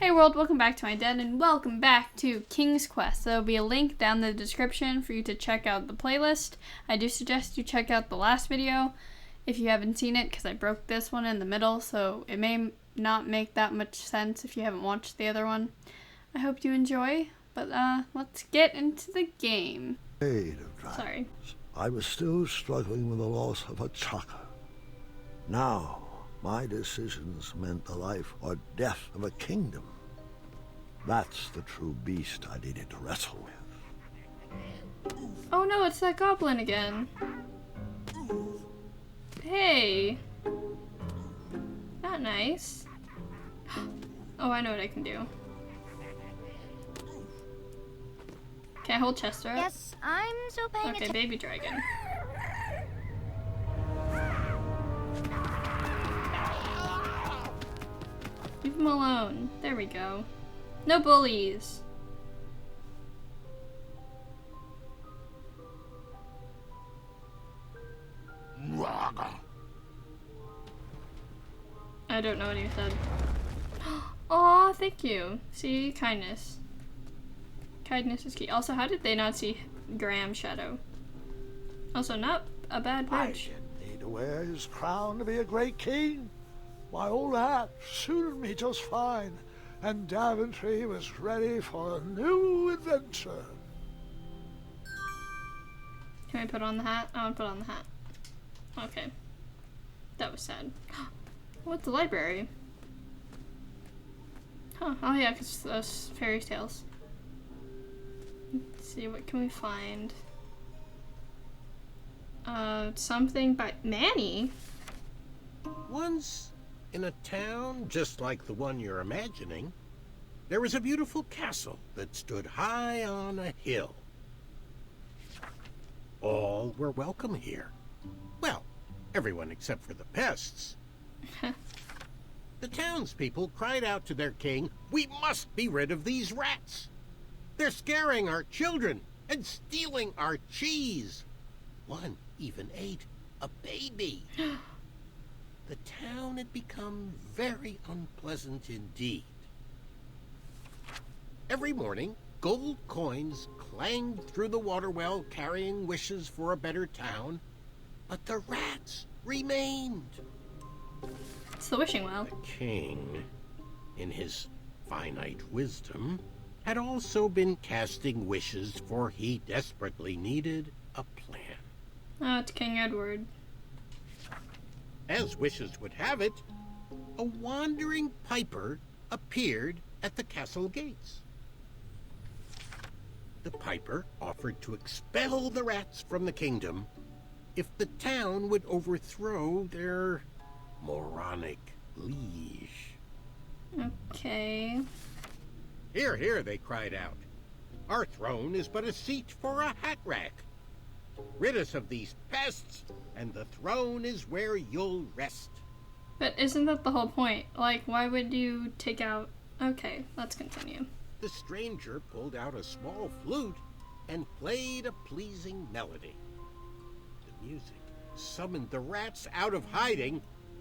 Hey world, welcome back to my den and welcome back to King's Quest. There will be a link down in the description for you to check out the playlist. I do suggest you check out the last video if you haven't seen it because I broke this one in the middle, so it may not make that much sense if you haven't watched the other one. I hope you enjoy, but let's get into the game. Sorry. I was still struggling with the loss of a chakra. Now, my decisions meant the life or death of a kingdom. That's the true beast I needed to wrestle with. Oh no, it's that goblin again. Hey. Not nice. Oh, I know what I can do. Can I hold Chester up? Yes, I'm still paying attention. Okay, baby dragon. Leave him alone. There we go. No bullies. I don't know what he said. Aw, thank you. See, kindness. Kindness is key. Also, how did they not see Graham's shadow? Also, not a bad bridge. I didn't need to wear his crown to be a great king. My old hat suited me just fine, and Daventry was ready for a new adventure. Can I put on the hat? I want to put on the hat. Okay. That was sad. What's the library? Huh. Oh yeah, because those fairy tales. Let's see, what can we find? Something by Manny? Once, in a town just like the one you're imagining, there was a beautiful castle that stood high on a hill. All were welcome here. Well, everyone except for the pests. The townspeople cried out to their king, "We must be rid of these rats! They're scaring our children and stealing our cheese. One even ate a baby." The town had become very unpleasant indeed. Every morning, gold coins clanged through the water well carrying wishes for a better town, but the rats remained. It's the wishing well. The king, in his finite wisdom, had also been casting wishes, for he desperately needed a plan. Oh, it's King Edward. As wishes would have it, a wandering piper appeared at the castle gates. The piper offered to expel the rats from the kingdom if the town would overthrow their moronic liege. Okay. "Here, here," they cried out. "Our throne is but a seat for a hat rack. Rid us of these pests, and the throne is where you'll rest." But isn't that the whole point? Like, why would you take out... Okay, let's continue. The stranger pulled out a small flute and played a pleasing melody. The music summoned the rats out of hiding,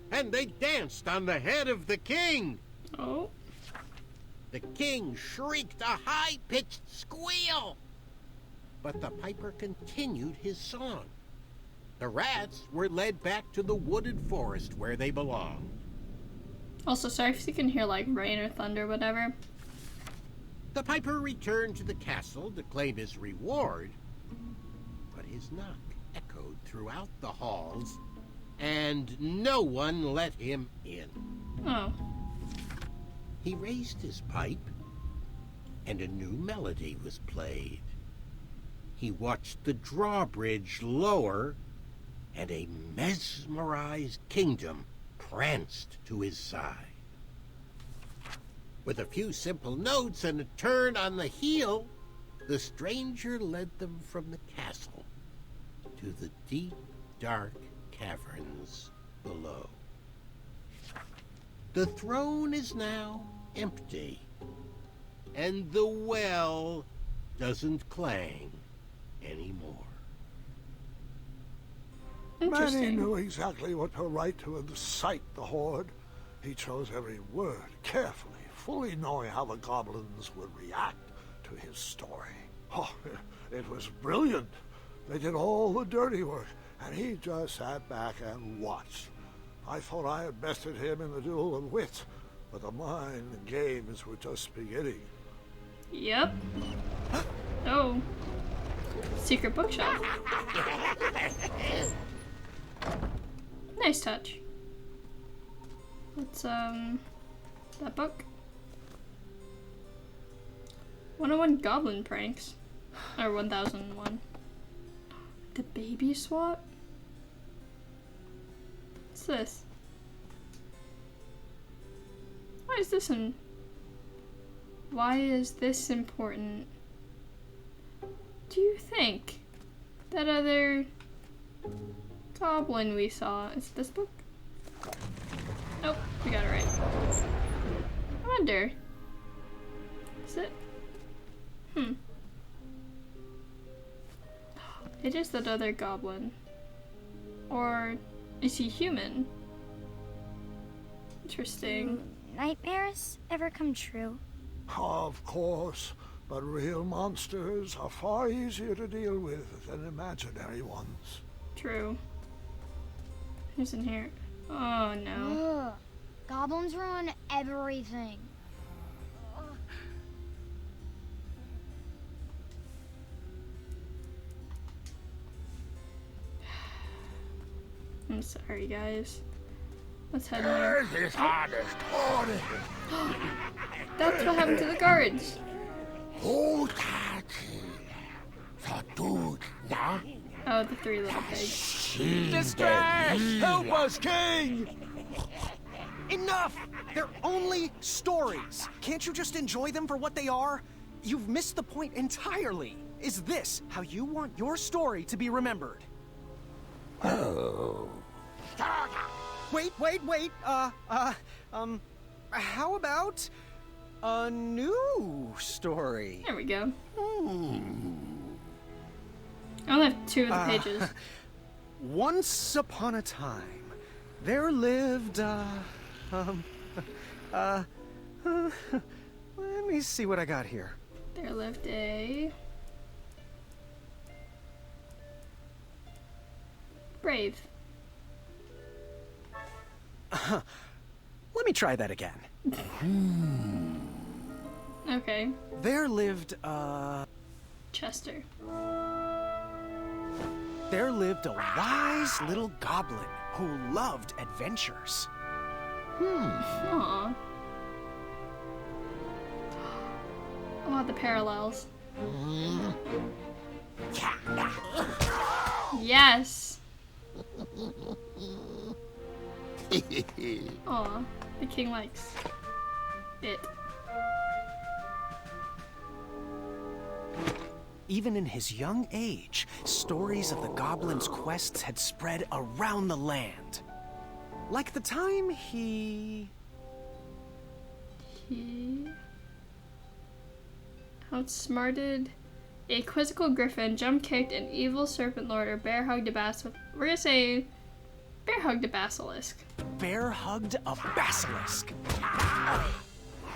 and they danced on the head of the king. Oh. The king shrieked a high-pitched squeal, but the piper continued his song. The rats were led back to the wooded forest where they belonged. Also, sorry if you can hear like rain or thunder, whatever. The piper returned to the castle to claim his reward, but his knock echoed throughout the halls, and no one let him in. Oh. He raised his pipe, and a new melody was played. He watched the drawbridge lower, and a mesmerized kingdom pranced to his side. With a few simple notes and a turn on the heel, the stranger led them from the castle to the deep, dark caverns below. The throne is now empty, and the well doesn't clang anymore. Manny knew exactly what to write to incite the horde. He chose every word carefully, fully knowing how the goblins would react to his story. Oh, it was brilliant. They did all the dirty work, and he just sat back and watched. I thought I had bested him in the duel of wits, but the mind games were just beginning. Yep. Oh. Secret bookshelf. Nice touch. What's, that book? 101 Goblin Pranks. Or 1001. The baby swap? What's this? Why is this Why is this important? Do you think that other goblin we saw is this book? Nope, we got it right. I wonder. Is it? It is that other goblin. Or is he human? Interesting. Nightmares ever come true? Of course, but real monsters are far easier to deal with than imaginary ones. True. Who's in here? Oh no. Ugh. Goblins ruin everything. I'm sorry, guys. Let's head here. That's what happened to the guards. Oh, the three little pigs. Distress! Help us, King! Enough! They're only stories. Can't you just enjoy them for what they are? You've missed the point entirely. Is this how you want your story to be remembered? Oh. Wait. How about a new story? There we go. I only have 2 of the pages. Once upon a time, there lived, let me see what I got here. There lived a brave. Let me try that again. Okay. There lived, Chester. There lived a wise little goblin who loved adventures. Aww. Oh, the parallels. Yes. Aw, the king likes it. Even in his young age, stories of the goblin's quests had spread around the land. Like the time he outsmarted a quizzical griffin, jump-kicked an evil serpent lord, or bear-hugged a basilisk. We're gonna say bear-hugged a basilisk. Bear-hugged a basilisk.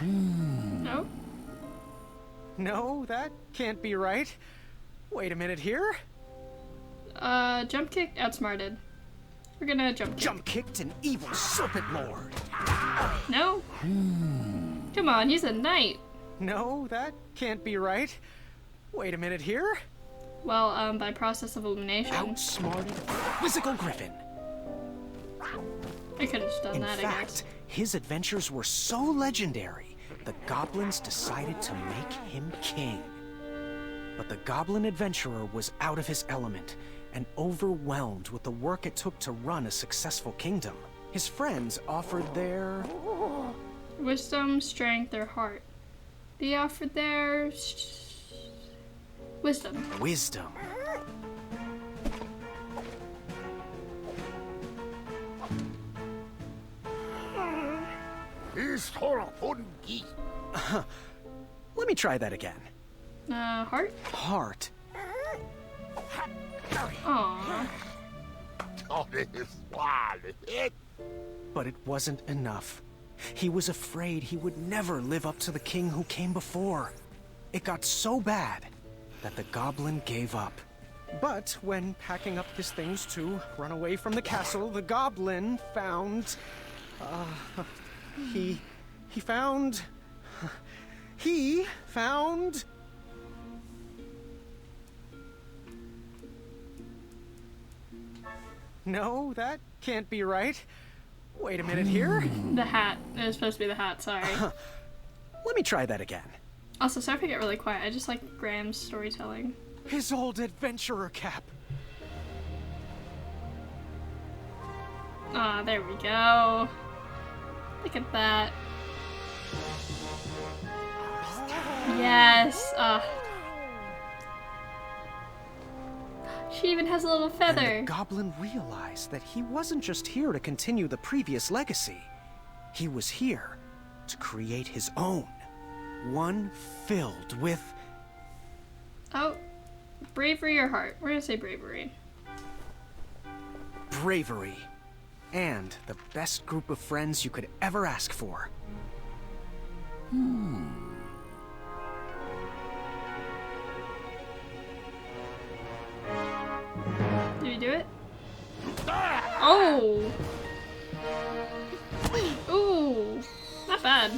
No? No, that can't be right. Wait a minute here. Jump-kicked, outsmarted. We're gonna jump-kick. Jump-kicked an evil serpent lord. No? Come on, he's a knight. No, that can't be right. Wait a minute here. Well, by process of elimination. Outsmarted a quizzical griffin. I could have just done In that, I fact, guess. his adventures were so legendary, the goblins decided to make him king. But the goblin adventurer was out of his element and overwhelmed with the work it took to run a successful kingdom. His friends offered their Wisdom, strength, or heart. They offered their wisdom. wisdom. Let me try that again. Heart? Heart. Aww. But it wasn't enough. He was afraid he would never live up to the king who came before. It got so bad that the goblin gave up. But when packing up his things to run away from the castle, the goblin found... He found... No, that can't be right. Wait a minute here. The hat. It was supposed to be the hat, sorry. Let me try that again. Also, sorry if I get really quiet. I just like Graham's storytelling. His old adventurer cap. Ah, there we go. Look at that. Yes. She even has a little feather. And the goblin realized that he wasn't just here to continue the previous legacy. He was here to create his own. One filled with... Oh, bravery or heart? We're gonna say bravery. bravery. And the best group of friends you could ever ask for. Did you do it? Oh! Ooh! Not bad.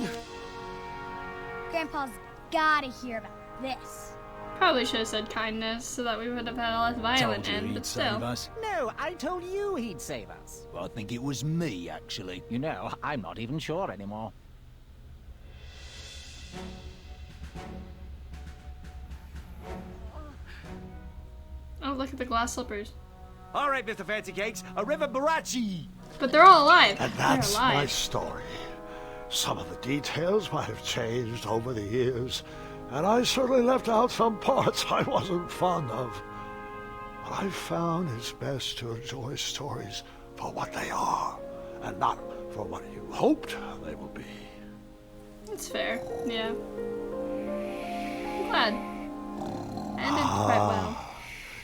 Grandpa's gotta hear about this. Probably should have said kindness so that we would have had a less violent Told you end, he'd but save still. us. No, I told you he'd save us. I think it was me, actually. You know, I'm not even sure anymore. Oh, look at the glass slippers. All right, Mr. Fancy Cakes, a river barachi. But they're all alive. And They're that's my alive. story. Some of the details might have changed over the years, and I certainly left out some parts I wasn't fond of. But I found it's best to enjoy stories for what they are, and not for what you hoped they will be. That's fair. Yeah. I'm glad. Ended quite well.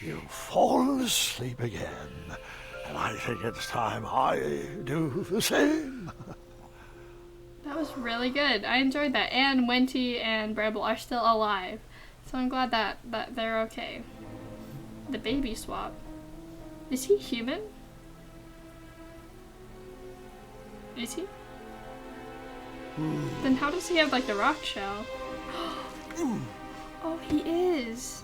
You've fallen asleep again, and I think it's time I do the same. That was really good. I enjoyed that. And Wenty and Bramble are still alive. So I'm glad that they're okay. The baby swap. Is he human? Is he? Then how does he have like the rock shell? Oh, he is.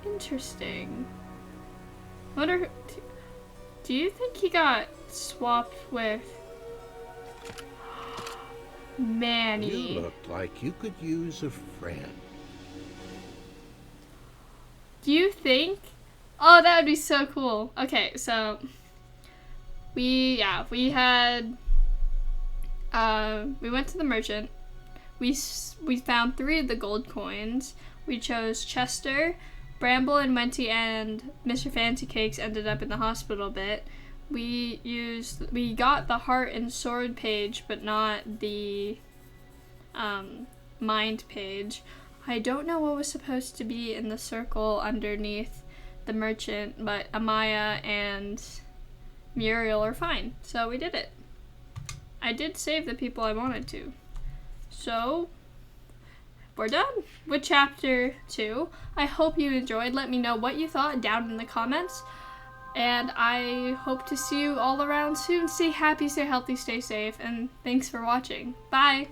Interesting. Wonder. Do you think he got swapped with Manny? You look like you could use a friend. Do you think? Oh, that would be so cool. Okay, so we had we went to the merchant. We found 3 of the gold coins. We chose Chester, Bramble, and Wenty, and Mr. Fancy Cakes ended up in the hospital bit. We got the heart and sword page, but not the mind page. I don't know what was supposed to be in the circle underneath the merchant, but Amaya and Muriel are fine, so we did it. I did save the people I wanted to. So, we're done with chapter 2. I hope you enjoyed. Let me know what you thought down in the comments. And I hope to see you all around soon. Stay happy, stay healthy, stay safe, and thanks for watching. Bye!